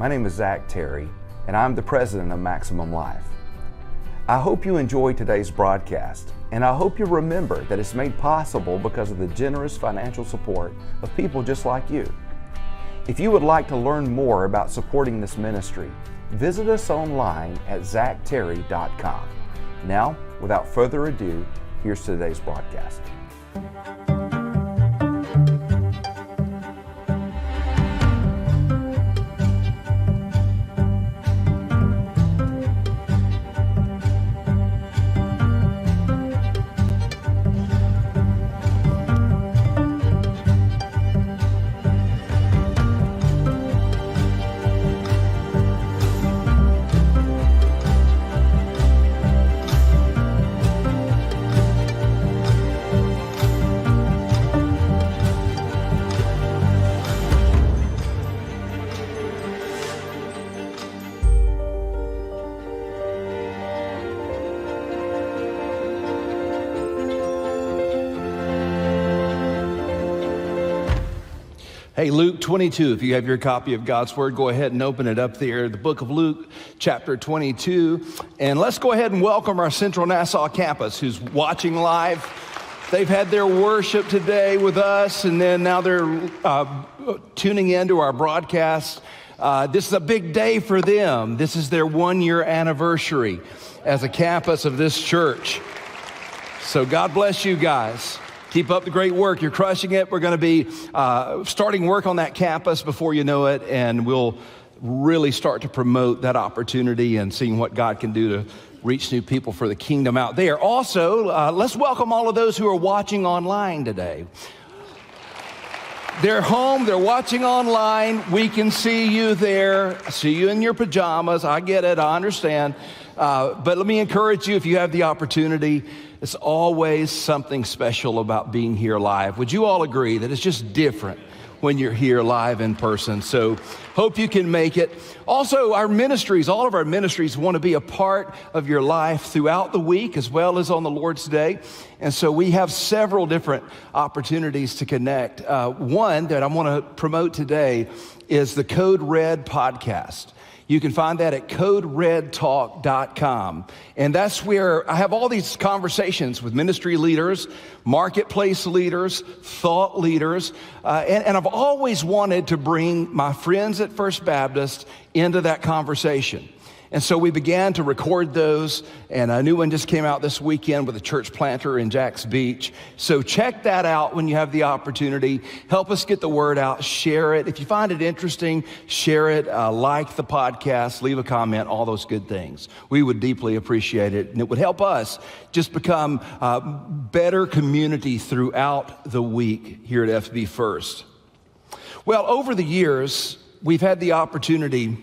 My name is Zach Terry, and I'm the president of Maximum Life. I hope you enjoyed today's broadcast, and I hope you remember that it's made possible because of the generous financial support of people just like you. If you would like to learn more about supporting this ministry, visit us online at zachterry.com. Now, without further ado, here's today's broadcast. Hey, Luke 22, if you have your copy of God's Word, go ahead and open it up there, the book of Luke, chapter 22. And let's go ahead and welcome our Central Nassau campus who's watching live. They've had their worship today with us, and then now they're tuning into our broadcast. This is a big day for them. This is their 1-year anniversary as a campus of this church. So God bless you guys. Keep up the great work. You're crushing it. We're going to be starting work on that campus before you know it, and we'll really start to promote that opportunity and seeing what God can do to reach new people for the kingdom out there. Also, let's welcome all of those who are watching online today. They're home. They're watching online. We can see you there. See you in your pajamas. I get it. I understand. But let me encourage you, if you have the opportunity, it's always something special about being here live. Would you all agree that it's just different when you're here live in person? So hope you can make it. Also, our ministries, all of our ministries want to be a part of your life throughout the week as well as on the Lord's Day. And so we have several different opportunities to connect. One that I want to promote today is the Code Red podcast. You can find that at coderedtalk.com. And that's where I have all these conversations with ministry leaders, marketplace leaders, thought leaders. And I've always wanted to bring my friends at First Baptist into that conversation. And so we began to record those, and a new one just came out this weekend with a church planter in Jacks Beach. So check that out when you have the opportunity. Help us get the word out. Share it. If you find it interesting, share it. Like the podcast, leave a comment, all those good things. We would deeply appreciate it, and it would help us just become a better community throughout the week here at FB First. Well, over the years, we've had the opportunity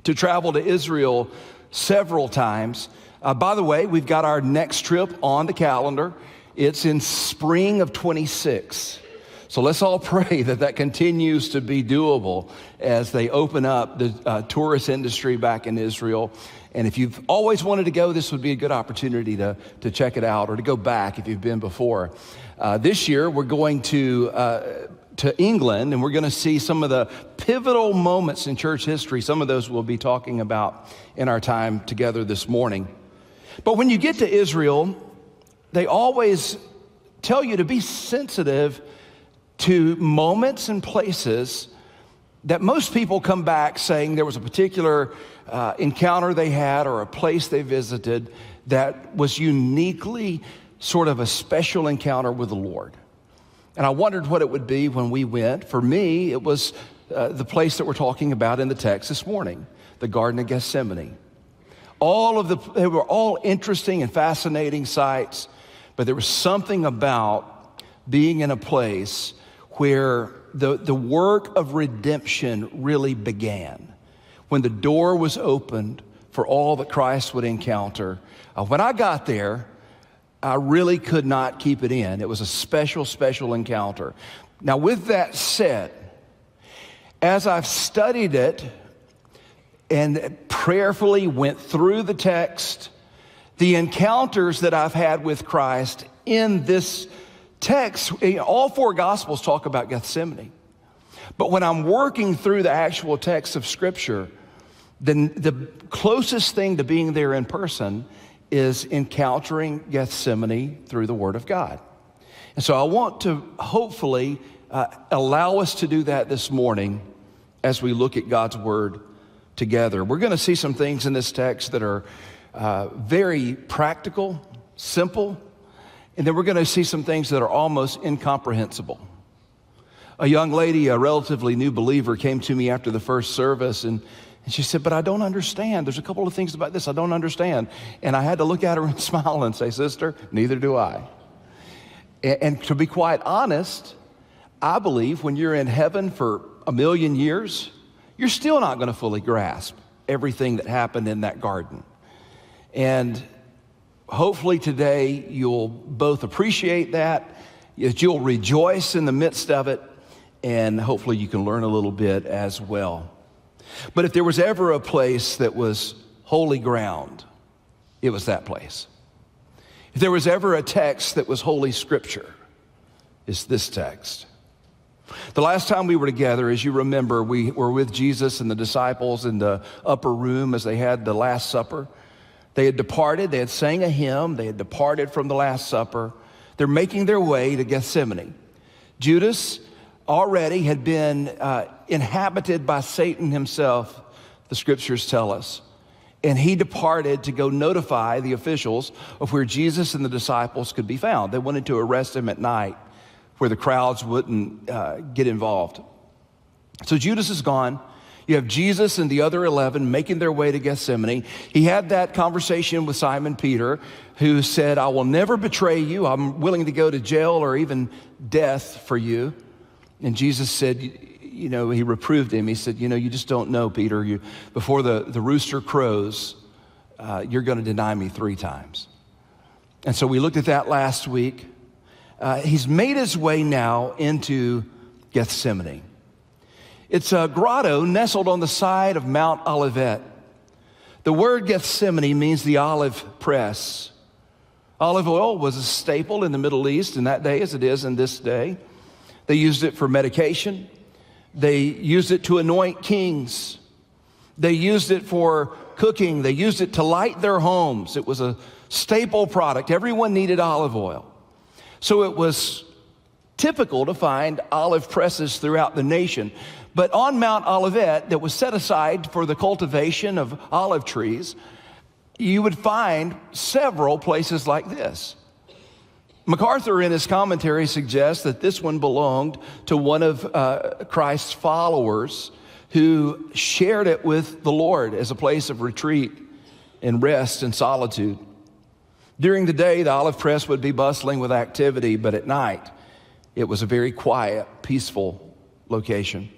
to travel to Israel several times. By the way, we've got our next trip on the calendar. It's in spring of 26. So let's all pray that that continues to be doable as they open up the tourist industry back in Israel. And if you've always wanted to go, this would be a good opportunity to check it out or to go back if you've been before. This year, we're going to England, and we're going to see some of the pivotal moments in church history. Some of those we'll be talking about in our time together this morning. But when you get to Israel, they always tell you to be sensitive to moments and places that most people come back saying there was a particular encounter they had or a place they visited that was uniquely sort of a special encounter with the Lord. And I wondered what it would be when we went. For me, it was the place that we're talking about in the text this morning, the Garden of Gethsemane. They were all interesting and fascinating sights, but there was something about being in a place where the work of redemption really began. When the door was opened for all that Christ would encounter. When I got there, I really could not keep it in. It was a special, special encounter. Now, with that said, as I've studied it and prayerfully went through the text, the encounters that I've had with Christ in this text, all four Gospels talk about Gethsemane. But when I'm working through the actual text of Scripture, then the closest thing to being there in person is encountering Gethsemane through the Word of God. And so I want to hopefully allow us to do that this morning as we look at God's Word together. We're going to see some things in this text that are very practical, simple, and then we're going to see some things that are almost incomprehensible. A young lady, a relatively new believer, came to me after the first service, and she said, but I don't understand. There's a couple of things about this I don't understand. And I had to look at her and smile and say, sister, neither do I. And to be quite honest, I believe when you're in heaven for 1,000,000 years, you're still not going to fully grasp everything that happened in that garden. And hopefully today you'll both appreciate that you'll rejoice in the midst of it, and hopefully you can learn a little bit as well. But if there was ever a place that was holy ground, it was that place. If there was ever a text that was Holy Scripture, it's this text. The last time we were together, as you remember, we were with Jesus and the disciples in the upper room as they had the Last Supper. They had departed, they had sang a hymn, they had departed from the Last Supper. They're making their way to Gethsemane. Judas already had been inhabited by Satan himself, the Scriptures tell us. And he departed to go notify the officials of where Jesus and the disciples could be found. They wanted to arrest him at night where the crowds wouldn't get involved. So Judas is gone. You have Jesus and the other 11 making their way to Gethsemane. He had that conversation with Simon Peter, who said, I will never betray you. I'm willing to go to jail or even death for you. And Jesus said, he reproved him. He said, you just don't know, Peter. Before the rooster crows, you're going to deny me 3 times. And so we looked at that last week. He's made his way now into Gethsemane. It's a grotto nestled on the side of Mount Olivet. The word Gethsemane means the olive press. Olive oil was a staple in the Middle East in that day, as it is in this day. They used it for medication. They used it to anoint kings. They used it for cooking. They used it to light their homes. It was a staple product. Everyone needed olive oil. So it was typical to find olive presses throughout the nation. But on Mount Olivet, that was set aside for the cultivation of olive trees, you would find several places like this. MacArthur, in his commentary, suggests that this one belonged to one of Christ's followers who shared it with the Lord as a place of retreat and rest and solitude. During the day, the olive press would be bustling with activity, but at night, it was a very quiet, peaceful location.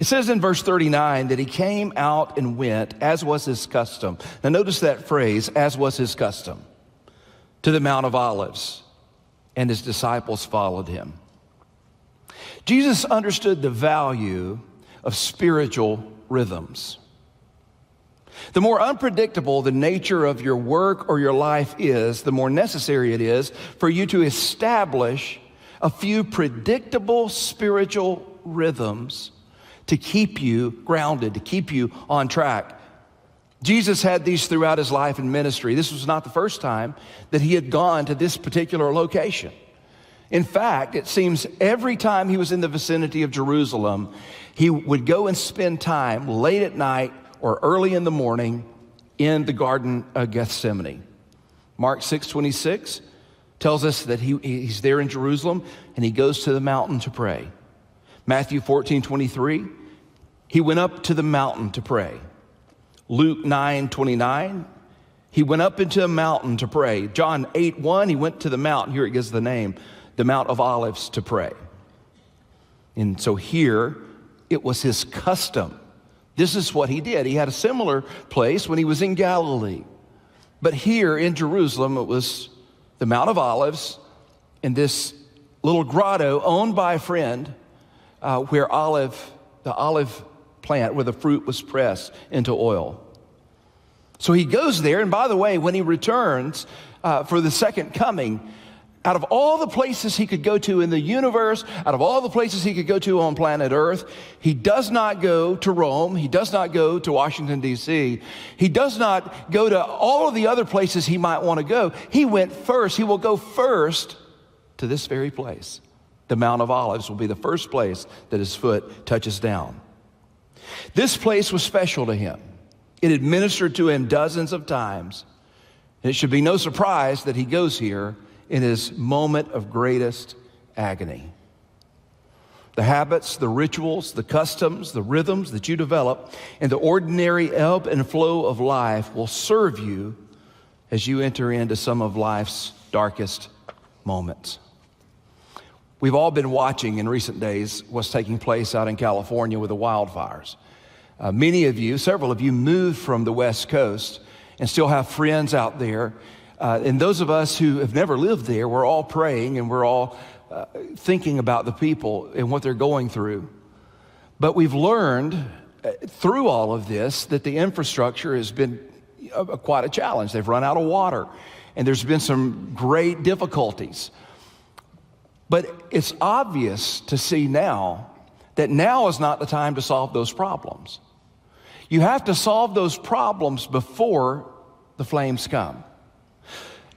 It says in verse 39 that he came out and went, as was his custom. Now notice that phrase, as was his custom, to the Mount of Olives, and his disciples followed him. Jesus understood the value of spiritual rhythms. The more unpredictable the nature of your work or your life is, the more necessary it is for you to establish a few predictable spiritual rhythms to keep you grounded, to keep you on track. Jesus had these throughout his life and ministry. This was not the first time that he had gone to this particular location. In fact, it seems every time he was in the vicinity of Jerusalem, he would go and spend time late at night or early in the morning in the Garden of Gethsemane. Mark 6:26 tells us that he's there in Jerusalem and he goes to the mountain to pray. Matthew 14:23, he went up to the mountain to pray. Luke 9:29, he went up into a mountain to pray. John 8:1, he went to the mountain, here it gives the name, the Mount of Olives, to pray. And so here, it was his custom. This is what he did. He had a similar place when he was in Galilee. But here in Jerusalem, it was the Mount of Olives and this little grotto owned by a friend where the olive plant, where the fruit was pressed into oil. So he goes there, and by the way, when he returns for the second coming, Out of all the places he could go to in the universe, out of all the places he could go to on planet Earth, he does not go to Rome. He does not go to Washington, D.C. He does not go to all of the other places he might want to go. He went first. He will go first to this very place. The Mount of Olives will be the first place that his foot touches down. This place was special to him. It had ministered to him dozens of times. And it should be no surprise that he goes here in his moment of greatest agony. The habits, the rituals, the customs, the rhythms that you develop in the ordinary ebb and flow of life will serve you as you enter into some of life's darkest moments. We've all been watching in recent days what's taking place out in California with the wildfires. Many of you, several of you, moved from the West Coast and still have friends out there. And those of us who have never lived there, we're all praying and we're all thinking about the people and what they're going through. But we've learned through all of this that the infrastructure has been quite a challenge. They've run out of water and there's been some great difficulties. But it's obvious to see now that now is not the time to solve those problems. You have to solve those problems before the flames come.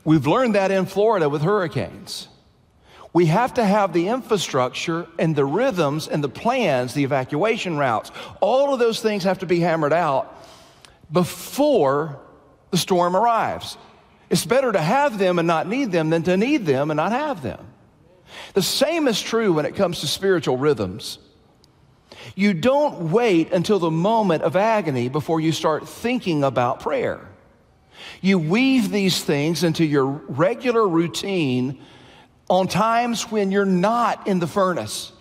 We've learned that in Florida with hurricanes. We have to have the infrastructure and the rhythms and the plans, the evacuation routes. All of those things have to be hammered out before the storm arrives. It's better to have them and not need them than to need them and not have them. The same is true when it comes to spiritual rhythms. You don't wait until the moment of agony before you start thinking about prayer. You weave these things into your regular routine on times when you're not in the furnace,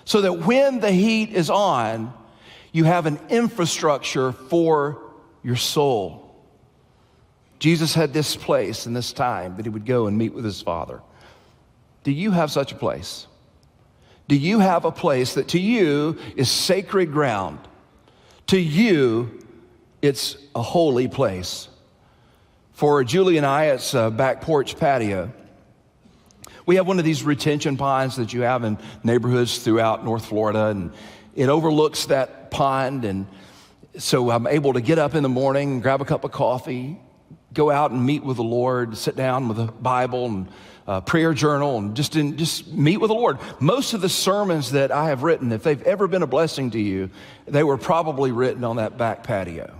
so that when the heat is on, you have an infrastructure for your soul. Jesus had this place and this time that he would go and meet with his Father. Do you have such a place? Do you have a place that to you is sacred ground? To you, it's a holy place. For Julie and I, it's a back porch patio. We have one of these retention ponds that you have in neighborhoods throughout North Florida, and it overlooks that pond. And so I'm able to get up in the morning and grab a cup of coffee, go out and meet with the Lord, sit down with a Bible and a prayer journal, and just meet with the Lord. Most of the sermons that I have written, if they've ever been a blessing to you, they were probably written on that back patio.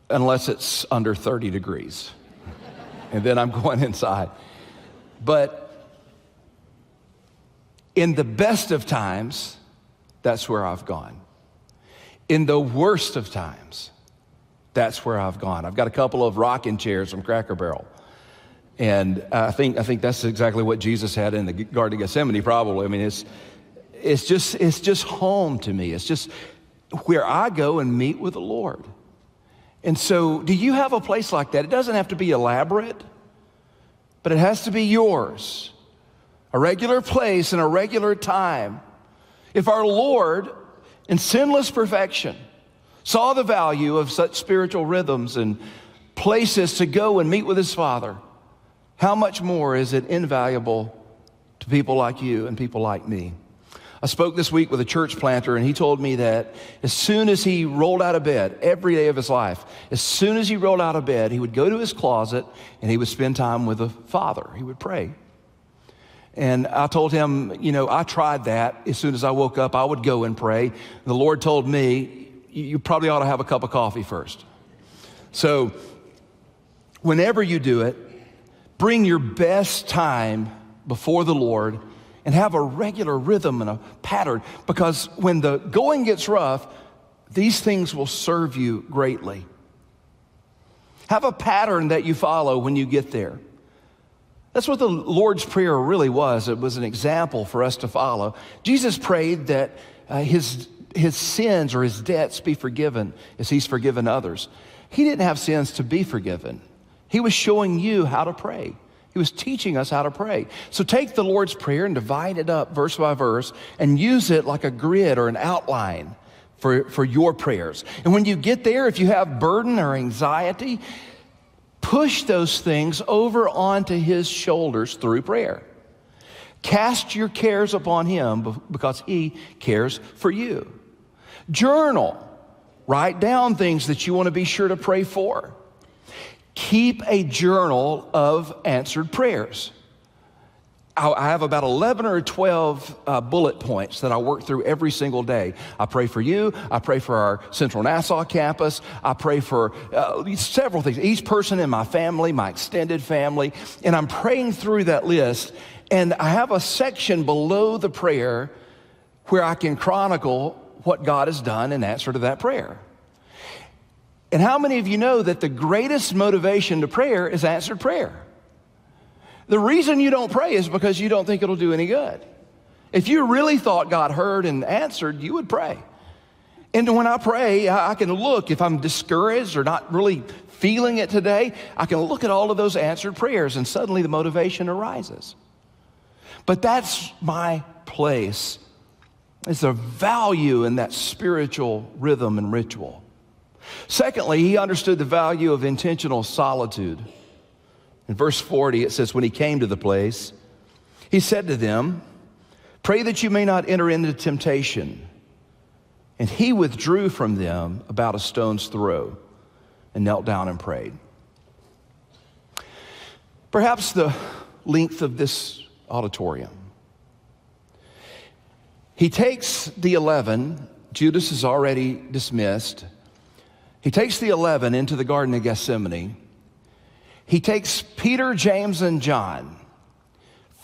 Unless it's under 30 degrees. And then I'm going inside. But in the best of times, that's where I've gone. In the worst of times, that's where I've gone. I've got a couple of rocking chairs from Cracker Barrel. And I think that's exactly what Jesus had in the Garden of Gethsemane, probably. I mean, it's just home to me. It's just where I go and meet with the Lord. And so, do you have a place like that? It doesn't have to be elaborate, but it has to be yours. A regular place and a regular time. If our Lord, in sinless perfection, saw the value of such spiritual rhythms and places to go and meet with his Father, how much more is it invaluable to people like you and people like me? I spoke this week with a church planter, and he told me that as soon as he rolled out of bed, every day of his life, as soon as he rolled out of bed, he would go to his closet and he would spend time with the Father. He would pray. And I told him, I tried that. As soon as I woke up, I would go and pray. The Lord told me, you probably ought to have a cup of coffee first. So whenever you do it, bring your best time before the Lord and have a regular rhythm and a pattern, because when the going gets rough, these things will serve you greatly. Have a pattern that you follow when you get there. That's what the Lord's Prayer really was. It was an example for us to follow. Jesus prayed that his sins or his debts be forgiven as he's forgiven others. He didn't have sins to be forgiven. He was showing you how to pray. He was teaching us how to pray. So take the Lord's Prayer and divide it up verse by verse and use it like a grid or an outline for your prayers. And when you get there, if you have burden or anxiety, push those things over onto his shoulders through prayer. Cast your cares upon him because he cares for you. Journal. Write down things that you want to be sure to pray for. Keep a journal of answered prayers. I have about 11 or 12 bullet points that I work through every single day. I pray for you. I pray for our Central Nassau campus. I pray for several things. Each person in my family, my extended family. And I'm praying through that list. And I have a section below the prayer where I can chronicle what God has done in answer to that prayer. And how many of you know that the greatest motivation to prayer is answered prayer? The reason you don't pray is because you don't think it'll do any good. If you really thought God heard and answered, you would pray. And when I pray, I can look, if I'm discouraged or not really feeling it today, I can look at all of those answered prayers and suddenly the motivation arises. But that's my place. It's a value in that spiritual rhythm and ritual. Secondly, he understood the value of intentional solitude. In verse 40, it says, when he came to the place, he said to them, pray that you may not enter into temptation. And he withdrew from them about a stone's throw and knelt down and prayed. Perhaps the length of this auditorium. He takes the 11, Judas is already dismissed. He takes the 11 into the Garden of Gethsemane. He takes Peter, James, and John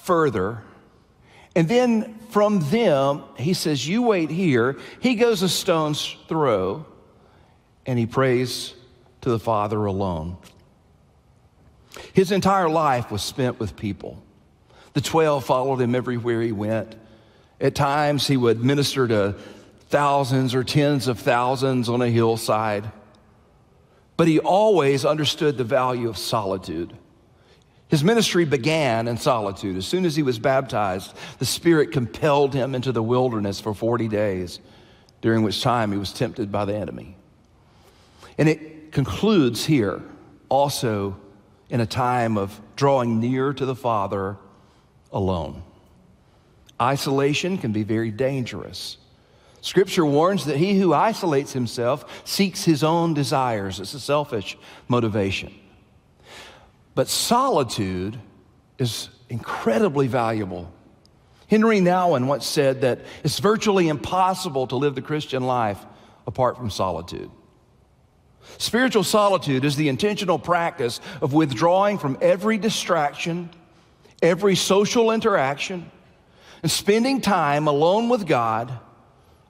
further, and then from them, he says, you wait here. He goes a stone's throw, and he prays to the Father alone. His entire life was spent with people. The 12 followed him everywhere he went. At times, he would minister to thousands or tens of thousands on a hillside. But he always understood the value of solitude. His ministry began in solitude. As soon as he was baptized, the Spirit compelled him into the wilderness for 40 days, during which time he was tempted by the enemy. And it concludes here, also in a time of drawing near to the Father alone. Isolation can be very dangerous. Scripture warns that he who isolates himself seeks his own desires. It's a selfish motivation. But solitude is incredibly valuable. Henry Nouwen once said that it's virtually impossible to live the Christian life apart from solitude. Spiritual solitude is the intentional practice of withdrawing from every distraction, every social interaction, and spending time alone with God,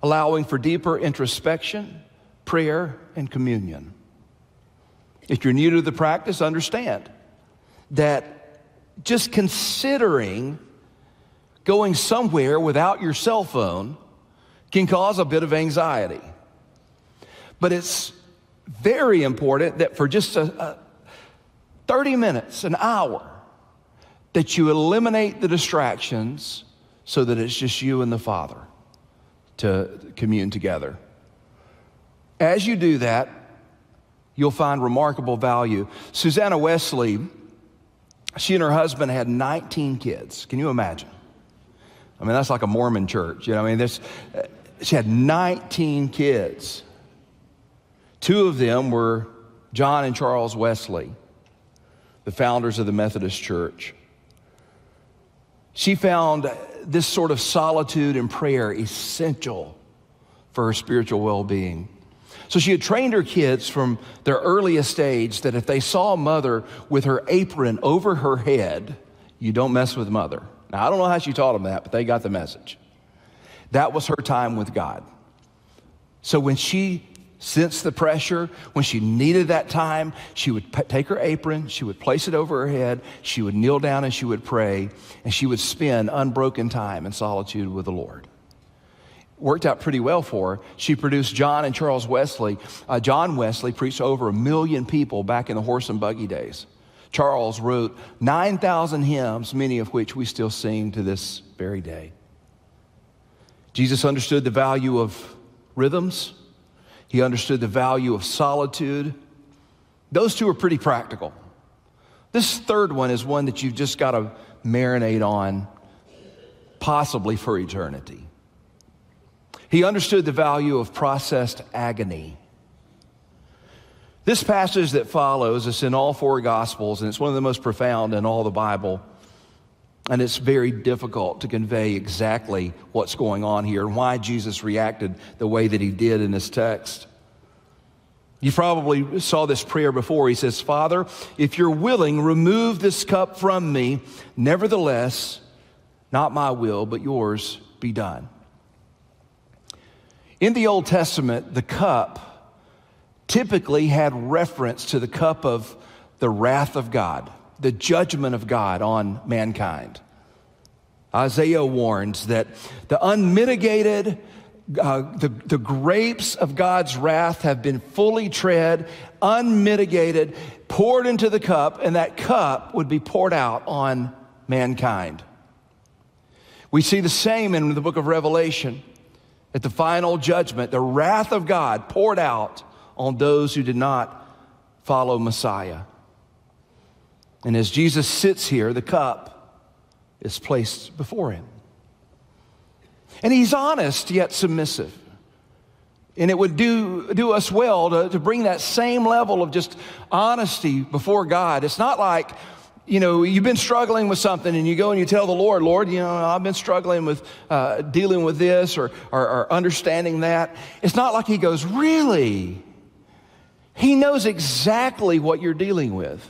allowing for deeper introspection, prayer, and communion. If you're new to the practice, understand that just considering going somewhere without your cell phone can cause a bit of anxiety. But it's very important that for just 30 minutes, an hour, that you eliminate the distractions so that it's just you and the Father to commune together. As you do that, you'll find remarkable value. Susanna Wesley, she and her husband had 19 kids. Can you imagine? I mean, that's like a Mormon church. You know, I mean, she had 19 kids. 2 of them were John and Charles Wesley, the founders of the Methodist Church. She found this sort of solitude and prayer essential for her spiritual well-being. So she had trained her kids from their earliest age that if they saw mother with her apron over her head, you don't mess with mother. Now, I don't know how she taught them that, but they got the message. That was her time with God. So when she sensed the pressure, when she needed that time, she would take her apron, she would place it over her head, she would kneel down and she would pray, and she would spend unbroken time in solitude with the Lord. Worked out pretty well for her. She produced John and Charles Wesley. John Wesley preached to over 1 million people back in the horse and buggy days. Charles wrote 9,000 hymns, many of which we still sing to this very day. Jesus understood the value of rhythms. He understood the value of solitude. Those two are pretty practical. This third one is one that you've just got to marinate on, possibly for eternity. He understood the value of processed agony. This passage that follows is in all four Gospels, and it's one of the most profound in all the Bible. And it's very difficult to convey exactly what's going on here and why Jesus reacted the way that he did in this text. You probably saw this prayer before. He says, Father, if you're willing, remove this cup from me. Nevertheless, not my will, but yours be done. In the Old Testament, the cup typically had reference to the cup of the wrath of God, the judgment of God on mankind. Isaiah warns that the unmitigated, the grapes of God's wrath have been fully tread, unmitigated, poured into the cup, and that cup would be poured out on mankind. We see the same in the book of Revelation. At the final judgment, the wrath of God poured out on those who did not follow Messiah. And as Jesus sits here, the cup is placed before him. And he's honest yet submissive. And it would do us well to bring that same level of just honesty before God. It's not like, you've been struggling with something and you go and you tell the Lord, I've been struggling with dealing with this or understanding that. It's not like he goes, really? He knows exactly what you're dealing with.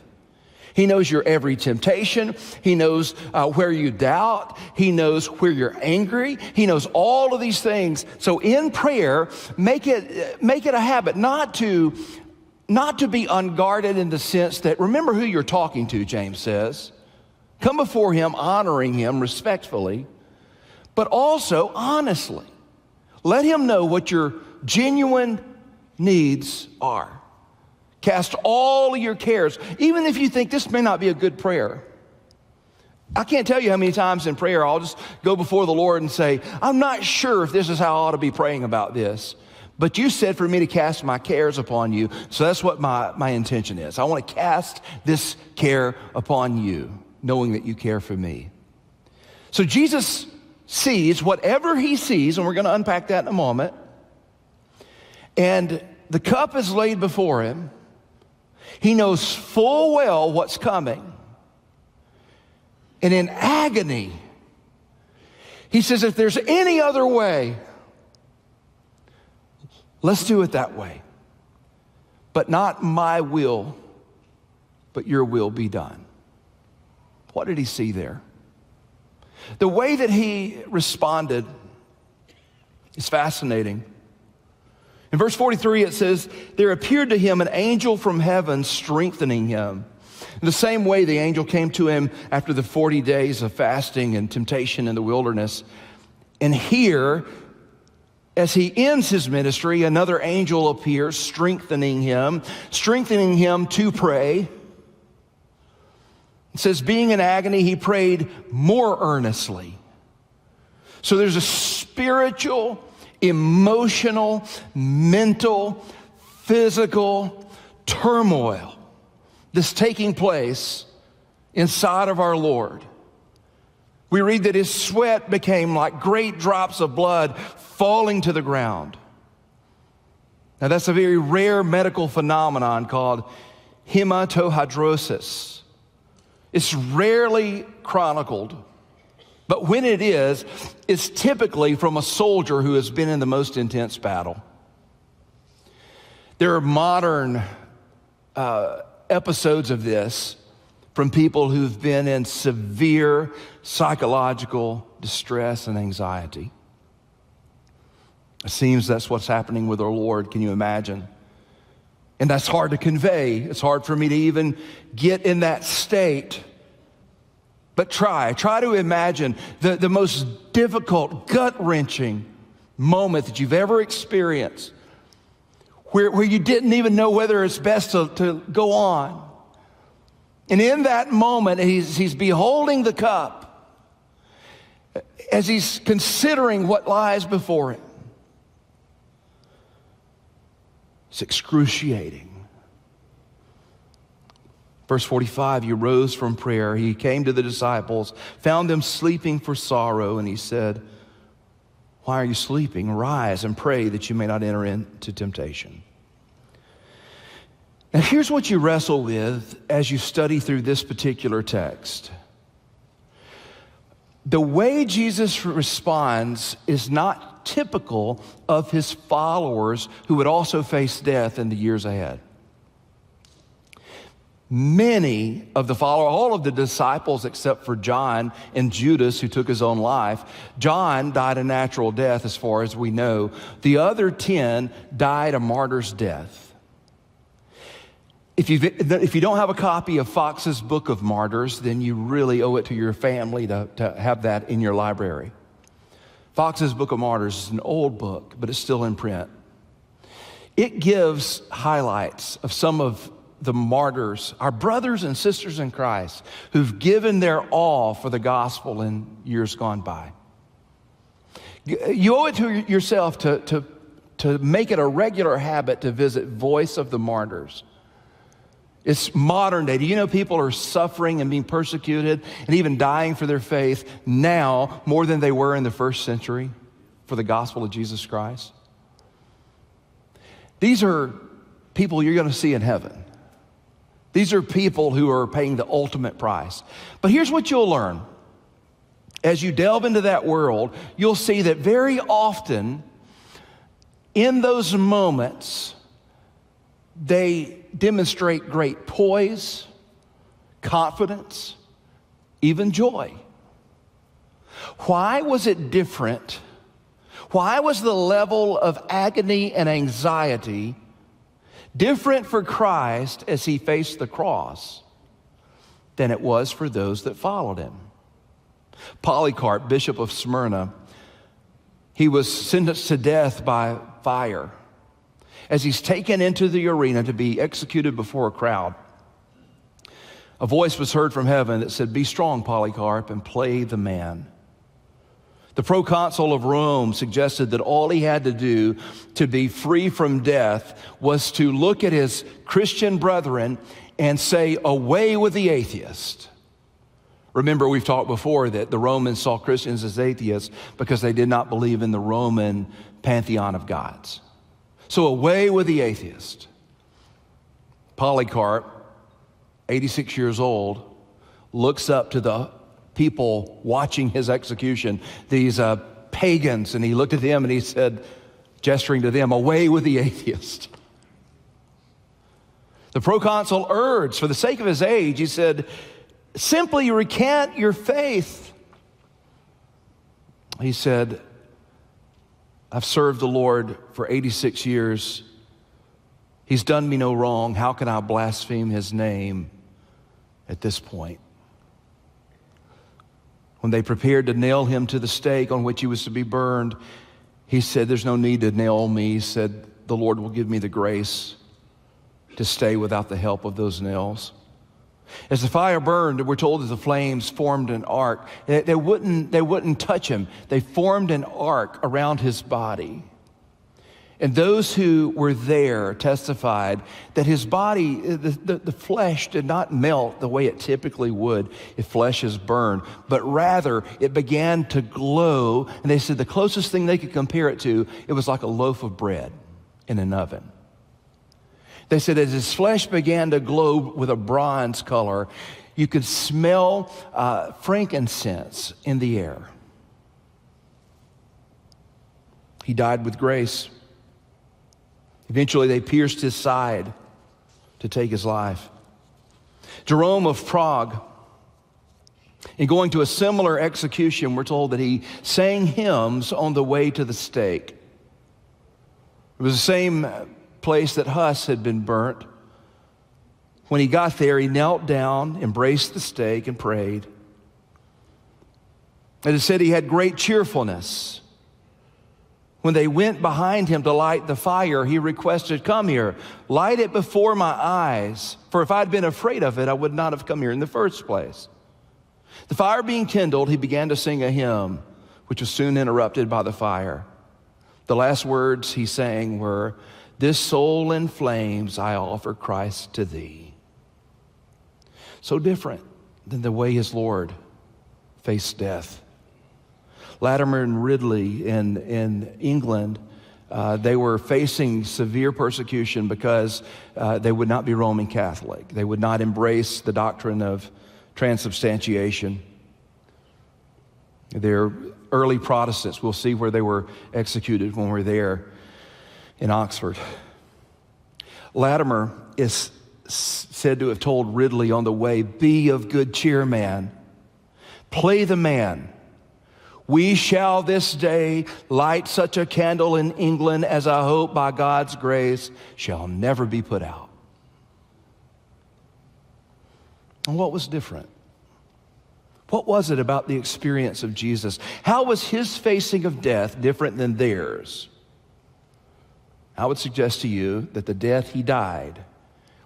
He knows your every temptation. He knows where you doubt. He knows where you're angry. He knows all of these things. So in prayer, make it a habit not to be unguarded in the sense that, remember who you're talking to, James says. Come before him, honoring him respectfully, but also honestly. Let him know what your genuine needs are. Cast all your cares, even if you think this may not be a good prayer. I can't tell you how many times in prayer I'll just go before the Lord and say, I'm not sure if this is how I ought to be praying about this. But you said for me to cast my cares upon you, so that's what my intention is. I want to cast this care upon you, knowing that you care for me. So Jesus sees whatever he sees, and we're going to unpack that in a moment. And the cup is laid before him. He knows full well what's coming. And in agony, he says, if there's any other way, let's do it that way. But not my will, but your will be done. What did he see there? The way that he responded is fascinating. In verse 43, it says, there appeared to him an angel from heaven strengthening him. In the same way, the angel came to him after the 40 days of fasting and temptation in the wilderness. And here, as he ends his ministry, another angel appears, strengthening him to pray. It says, being in agony, he prayed more earnestly. So there's a spiritual, emotional, mental, physical turmoil that's taking place inside of our Lord. We read that his sweat became like great drops of blood falling to the ground. Now that's a very rare medical phenomenon called hematohidrosis. It's rarely chronicled. But when it is, it's typically from a soldier who has been in the most intense battle. There are modern episodes of this from people who've been in severe psychological distress and anxiety. It seems that's what's happening with our Lord. Can you imagine? And that's hard to convey. It's hard for me to even get in that state. But try to imagine the most difficult, gut-wrenching moment that you've ever experienced, where you didn't even know whether it's best to go on. And in that moment, he's beholding the cup as he's considering what lies before him. It's excruciating. Verse 45, he rose from prayer. He came to the disciples, found them sleeping for sorrow, and he said, why are you sleeping? Rise and pray that you may not enter into temptation. Now here's what you wrestle with as you study through this particular text. The way Jesus responds is not typical of his followers who would also face death in the years ahead. Many of the followers, all of the disciples except for John and Judas, who took his own life, John died a natural death as far as we know. The other 10 died a martyr's death. If you don't have a copy of Fox's Book of Martyrs, then you really owe it to your family to have that in your library. Fox's Book of Martyrs is an old book, but it's still in print. It gives highlights of some of the martyrs, our brothers and sisters in Christ, who've given their all for the gospel in years gone by. You owe it to yourself to make it a regular habit to visit Voice of the Martyrs. It's modern day. Do you know people are suffering and being persecuted and even dying for their faith now more than they were in the first century for the gospel of Jesus Christ? These are people you're going to see in heaven. These are people who are paying the ultimate price. But here's what you'll learn. As you delve into that world, you'll see that very often in those moments, they demonstrate great poise, confidence, even joy. Why was it different? Why was the level of agony and anxiety different for Christ as he faced the cross than it was for those that followed him? Polycarp, bishop of Smyrna, he was sentenced to death by fire as he's taken into the arena to be executed before a crowd. A voice was heard from heaven that said, "Be strong, Polycarp, and play the man." The proconsul of Rome suggested that all he had to do to be free from death was to look at his Christian brethren and say, "Away with the atheist." Remember, we've talked before that the Romans saw Christians as atheists because they did not believe in the Roman pantheon of gods. So away with the atheist. Polycarp, 86 years old, looks up to the people watching his execution, these pagans, and he looked at them and he said, gesturing to them, "Away with the atheist." The proconsul urged, for the sake of his age, he said, "Simply recant your faith." He said, "I've served the Lord for 86 years. He's done me no wrong. How can I blaspheme his name at this point?" When they prepared to nail him to the stake on which he was to be burned, he said, "There's no need to nail me." He said, "The Lord will give me the grace to stay without the help of those nails." As the fire burned, we're told that the flames formed an arc. They wouldn't touch him. They formed an arc around his body. And those who were there testified that his body, the flesh did not melt the way it typically would if flesh is burned, but rather it began to glow. And they said the closest thing they could compare it to, it was like a loaf of bread in an oven. They said as his flesh began to glow with a bronze color, you could smell frankincense in the air. He died with grace. Eventually, they pierced his side to take his life. Jerome of Prague, in going to a similar execution, we're told that he sang hymns on the way to the stake. It was the same place that Huss had been burnt. When he got there, he knelt down, embraced the stake, and prayed. And it said he had great cheerfulness. When they went behind him to light the fire, he requested, "Come here, light it before my eyes. For if I'd been afraid of it, I would not have come here in the first place." The fire being kindled, he began to sing a hymn, which was soon interrupted by the fire. The last words he sang were, "This soul in flames I offer Christ to thee." So different than the way his Lord faced death. Latimer and Ridley in England, they were facing severe persecution because they would not be Roman Catholic. They would not embrace the doctrine of transubstantiation. They're early Protestants. We'll see where they were executed when we're there in Oxford. Latimer is said to have told Ridley on the way, "Be of good cheer, man. Play the man. We shall this day light such a candle in England as I hope by God's grace shall never be put out." And what was different? What was it about the experience of Jesus? How was his facing of death different than theirs? I would suggest to you that the death he died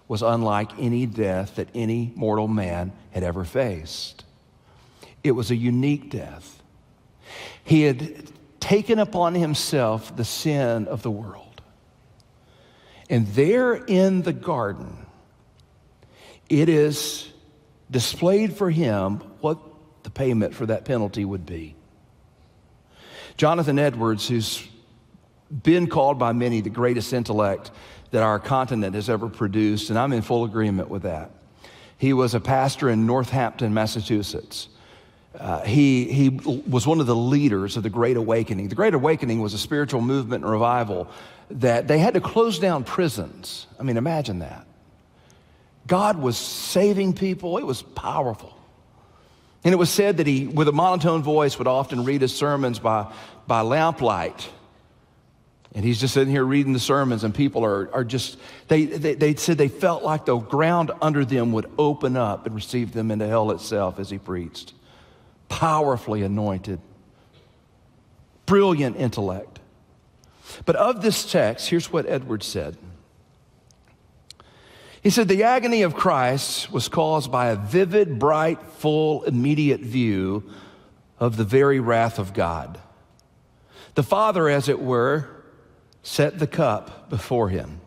was unlike any death that any mortal man had ever faced. It was a unique death. He had taken upon himself the sin of the world. And there in the garden, it is displayed for him what the payment for that penalty would be. Jonathan Edwards, who's been called by many the greatest intellect that our continent has ever produced, and I'm in full agreement with that. He was a pastor in Northampton, Massachusetts. He was one of the leaders of the Great Awakening. The Great Awakening was a spiritual movement and revival that they had to close down prisons. I mean, imagine that. God was saving people. It was powerful. And it was said that he, with a monotone voice, would often read his sermons by lamplight. And he's just sitting here reading the sermons, and people are just, they said they felt like the ground under them would open up and receive them into hell itself as he preached. Powerfully anointed. Brilliant intellect. But of this text, here's what Edwards said. He said, the agony of Christ was caused by a vivid, bright, full, immediate view of the very wrath of God. The Father, as it were, set the cup before him.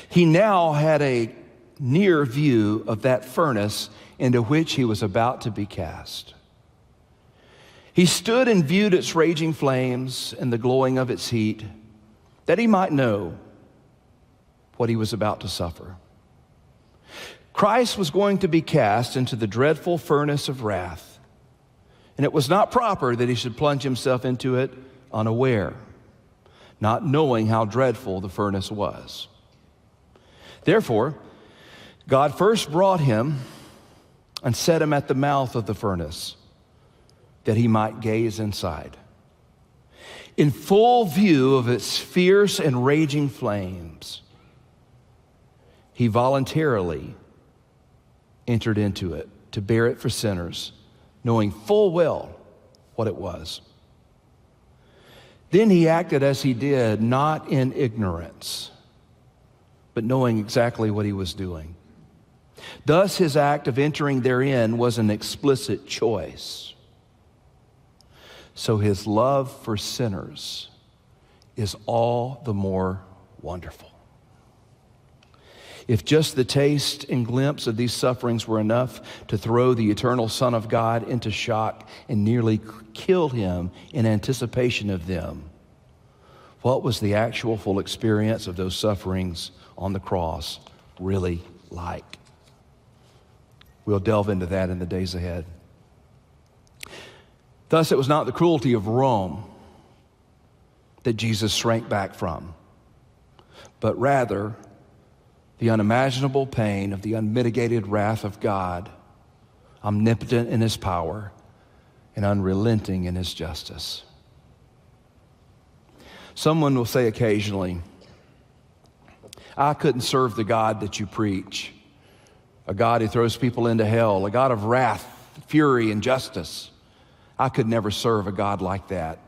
He now had a near view of that furnace into which he was about to be cast. He stood and viewed its raging flames and the glowing of its heat, that he might know what he was about to suffer. Christ was going to be cast into the dreadful furnace of wrath, and it was not proper that he should plunge himself into it unaware, not knowing how dreadful the furnace was. Therefore, God first brought him and set him at the mouth of the furnace, that he might gaze inside. In full view of its fierce and raging flames, he voluntarily entered into it to bear it for sinners, knowing full well what it was. Then he acted as he did, not in ignorance, but knowing exactly what he was doing. Thus, his act of entering therein was an explicit choice. So his love for sinners is all the more wonderful. If just the taste and glimpse of these sufferings were enough to throw the eternal Son of God into shock and nearly kill him in anticipation of them, what was the actual full experience of those sufferings on the cross really like? We'll delve into that in the days ahead. Thus, it was not the cruelty of Rome that Jesus shrank back from, but rather the unimaginable pain of the unmitigated wrath of God, omnipotent in his power and unrelenting in his justice. Someone will say occasionally, I couldn't serve the God that you preach, a God who throws people into hell, a God of wrath, fury, and justice. I could never serve a God like that.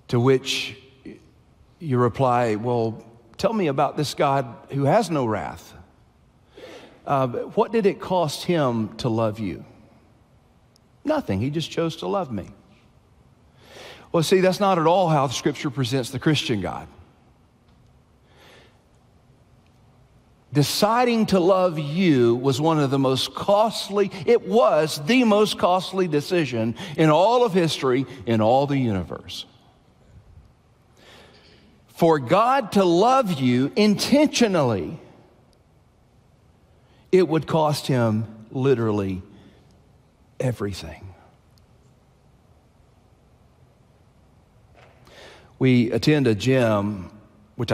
To which you reply, well, tell me about this God who has no wrath. What did it cost him to love you? Nothing. He just chose to love me. Well, see, that's not at all how the Scripture presents the Christian God. deciding to love you was one of the most costly, it was the most costly decision in all of history, in all the universe. For God to love you intentionally, it would cost him literally everything. We attend a gym, which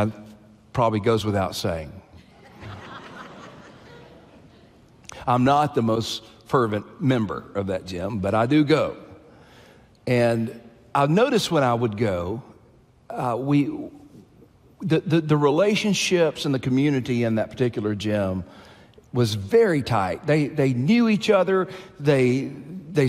probably goes without saying. I'm not the most fervent member of that gym, but I do go. And I've noticed when I would go, the relationships and the community in that particular gym was very tight. They knew each other. They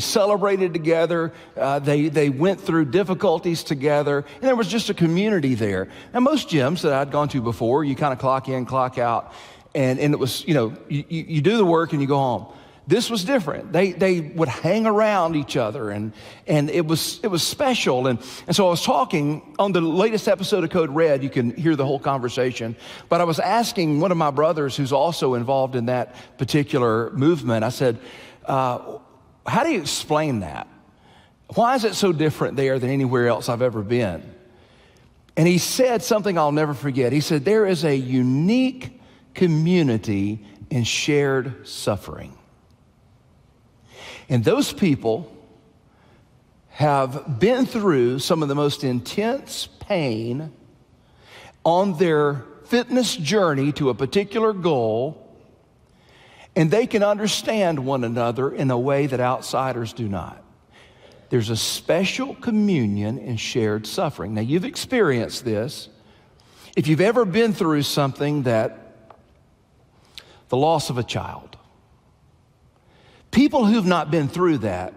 celebrated together. They went through difficulties together. And there was just a community there. And most gyms that I'd gone to before, you kind of clock in, clock out. And it was, you do the work and you go home. This was different. They would hang around each other, and it was special. And so I was talking on the latest episode of Code Red. You can hear the whole conversation. But I was asking one of my brothers who's also involved in that particular movement. I said, how do you explain that? Why is it so different there than anywhere else I've ever been? And he said something I'll never forget. He said, there is a unique community in shared suffering. And those people have been through some of the most intense pain on their fitness journey to a particular goal, and they can understand one another in a way that outsiders do not. There's a special communion in shared suffering. Now, you've experienced this. If you've ever been through something that the loss of a child. People who've not been through that,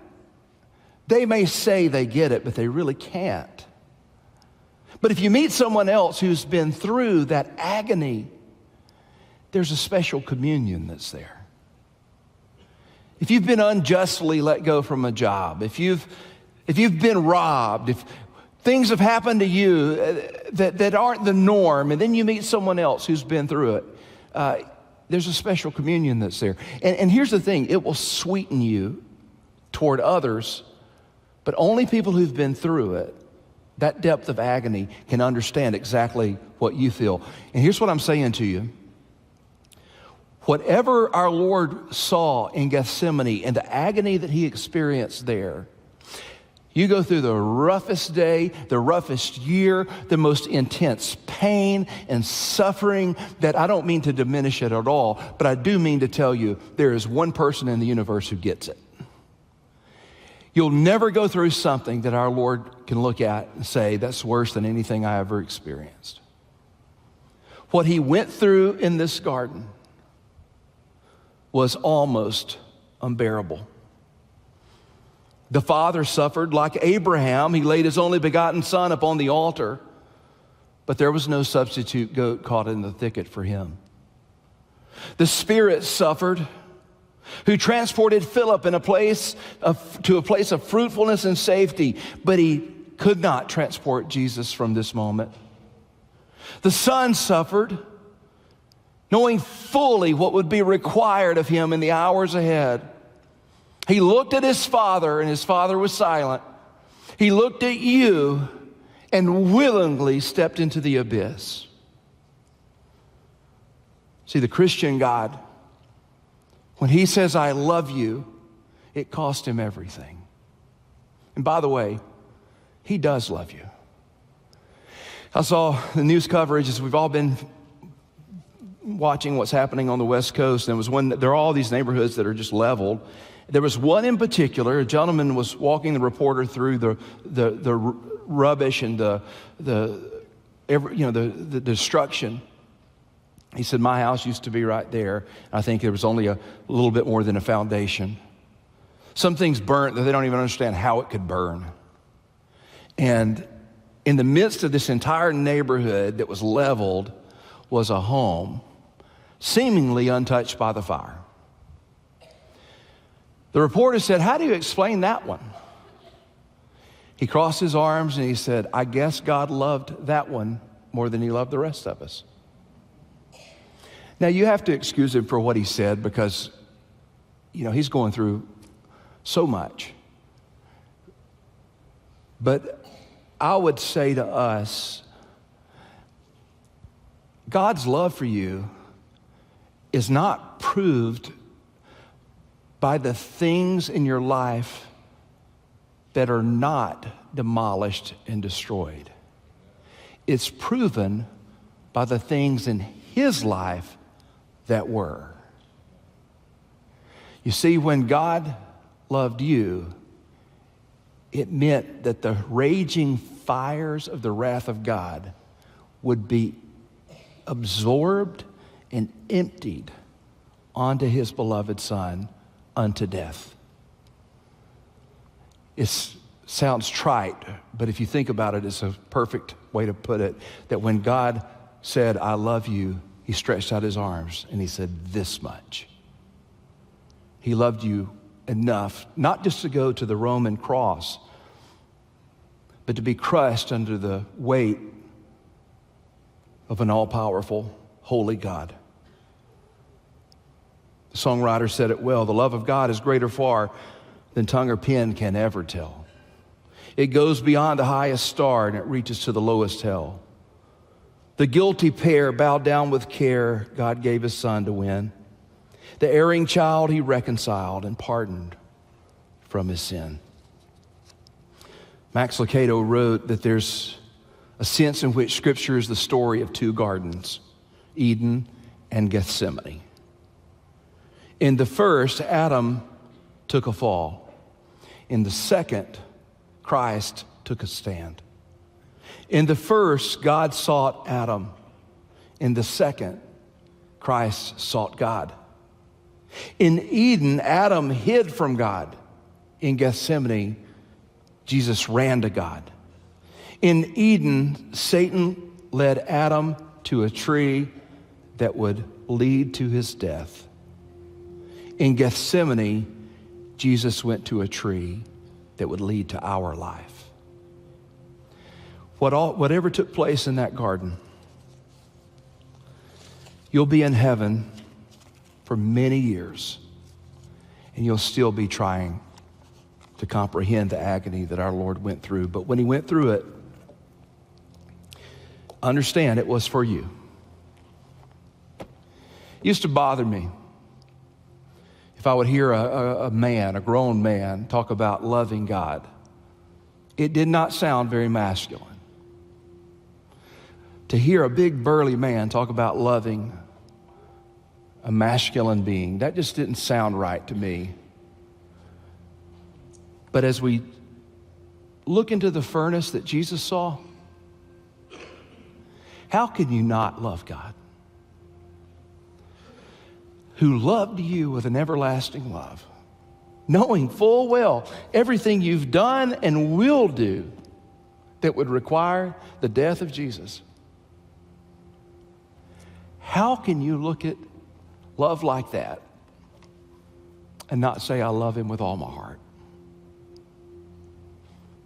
they may say they get it, but they really can't. But if you meet someone else who's been through that agony, there's a special communion that's there. If you've been unjustly let go from a job, if you've been robbed, if things have happened to you that aren't the norm, and then you meet someone else who's been through it, there's a special communion that's there. And here's the thing, it will sweeten you toward others, but only people who've been through it, that depth of agony, can understand exactly what you feel. And here's what I'm saying to you. Whatever our Lord saw in Gethsemane and the agony that he experienced there, you go through the roughest day, the roughest year, the most intense pain and suffering that I don't mean to diminish it at all, but I do mean to tell you there is one person in the universe who gets it. You'll never go through something that our Lord can look at and say, that's worse than anything I ever experienced. What he went through in this garden was almost unbearable. The father suffered like Abraham. He laid his only begotten son upon the altar, but there was no substitute goat caught in the thicket for him. The Spirit suffered, who transported Philip to a place of fruitfulness and safety, but he could not transport Jesus from this moment. The Son suffered, knowing fully what would be required of him in the hours ahead. He looked at his Father, and his Father was silent. He looked at you and willingly stepped into the abyss. See, the Christian God, when he says, I love you, it cost him everything. And by the way, he does love you. I saw the news coverage as we've all been watching what's happening on the West Coast. And there are all these neighborhoods that are just leveled. There was one in particular. A gentleman was walking the reporter through the rubbish and the destruction. He said, my house used to be right there. I think there was only a little bit more than a foundation. Some things burnt that they don't even understand how it could burn. And in the midst of this entire neighborhood that was leveled was a home, seemingly untouched by the fire. The reporter said, how do you explain that one? He crossed his arms and he said, I guess God loved that one more than he loved the rest of us. Now, you have to excuse him for what he said because, he's going through so much. But I would say to us, God's love for you is not proved by the things in your life that are not demolished and destroyed. It's proven by the things in his life that were. You see, when God loved you, it meant that the raging fires of the wrath of God would be absorbed and emptied onto his beloved Son unto death. It sounds trite, but if you think about it, it's a perfect way to put it, that when God said, I love you, he stretched out his arms and he said, this much. He loved you enough, not just to go to the Roman cross, but to be crushed under the weight of an all-powerful, holy God. The songwriter said it well, the love of God is greater far than tongue or pen can ever tell. It goes beyond the highest star and it reaches to the lowest hell. The guilty pair bowed down with care, God gave his Son to win. The erring child he reconciled and pardoned from his sin. Max Lucado wrote that there's a sense in which Scripture is the story of two gardens, Eden and Gethsemane. In the first, Adam took a fall. In the second, Christ took a stand. In the first, God sought Adam. In the second, Christ sought God. In Eden, Adam hid from God. In Gethsemane, Jesus ran to God. In Eden, Satan led Adam to a tree that would lead to his death. In Gethsemane, Jesus went to a tree that would lead to our life. Whatever took place in that garden, you'll be in heaven for many years, and you'll still be trying to comprehend the agony that our Lord went through. But when he went through it, understand it was for you. It used to bother me if I would hear a grown man, talk about loving God. It did not sound very masculine. To hear a big burly man talk about loving a masculine being, that just didn't sound right to me. But as we look into the furnace that Jesus saw, how can you not love God, who loved you with an everlasting love, knowing full well everything you've done and will do that would require the death of Jesus? How can you look at love like that and not say, I love him with all my heart?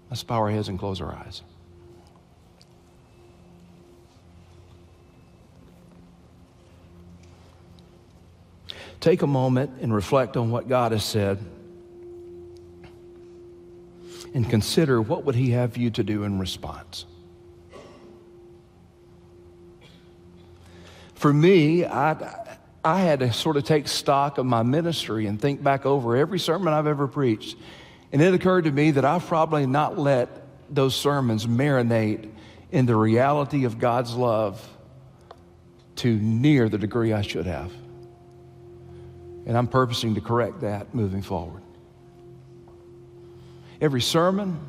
Let's bow our heads and close our eyes. Take a moment and reflect on what God has said and consider what would he have you to do in response. For me, I had to sort of take stock of my ministry and think back over every sermon I've ever preached. And it occurred to me that I've probably not let those sermons marinate in the reality of God's love to near the degree I should have. And I'm purposing to correct that moving forward. Every sermon,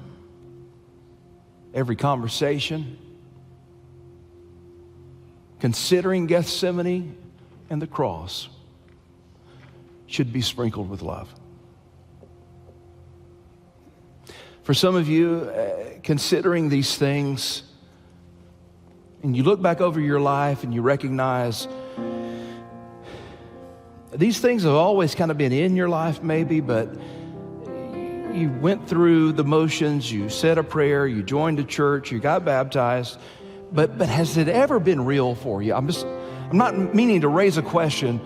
every conversation, considering Gethsemane and the cross, should be sprinkled with love. For some of you, considering these things, and you look back over your life and you recognize these things have always kind of been in your life maybe, but you went through the motions, you said a prayer, you joined a church, you got baptized, but has it ever been real for you? I'm not meaning to raise a question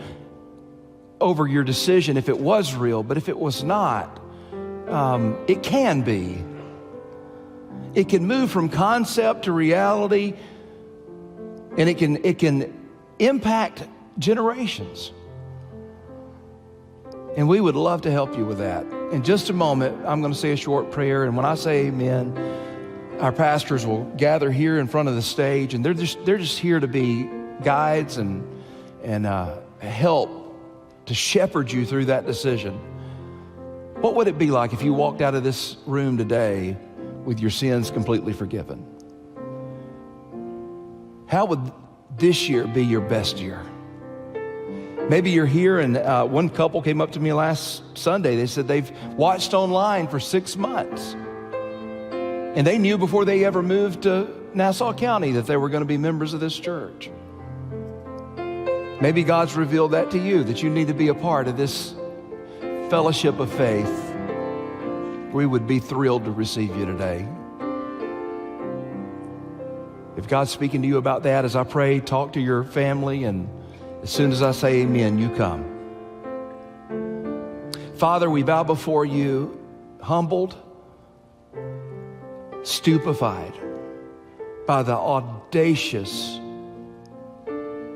over your decision if it was real, but if it was not, it can be. It can move from concept to reality, and it can impact generations. And we would love to help you with that. In just a moment, I'm going to say a short prayer, and when I say amen, our pastors will gather here in front of the stage, and they're just here to be guides and help to shepherd you through that decision. What would it be like if you walked out of this room today with your sins completely forgiven? How would this year be your best year? Maybe you're here, and one couple came up to me last Sunday. They said they've watched online for 6 months. And they knew before they ever moved to Nassau County that they were going to be members of this church. Maybe God's revealed that to you, that you need to be a part of this fellowship of faith. We would be thrilled to receive you today. If God's speaking to you about that, as I pray, talk to your family, and as soon as I say amen, you come. Father, we bow before you, humbled, stupefied by the audacious,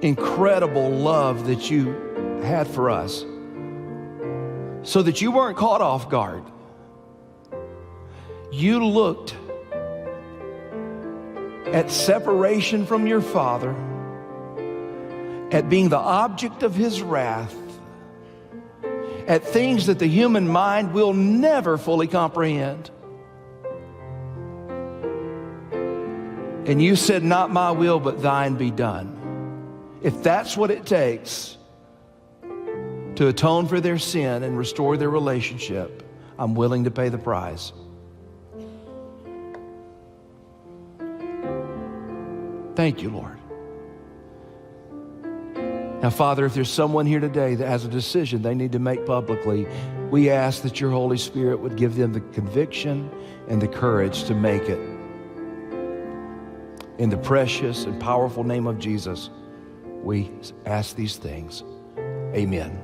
incredible love that you had for us, so that you weren't caught off guard. You looked at separation from your Father, at being the object of his wrath, at things that the human mind will never fully comprehend. And you said, not my will, but thine be done. If that's what it takes to atone for their sin and restore their relationship, I'm willing to pay the price. Thank you, Lord. Now, Father, if there's someone here today that has a decision they need to make publicly, we ask that your Holy Spirit would give them the conviction and the courage to make it. In the precious and powerful name of Jesus, we ask these things. Amen.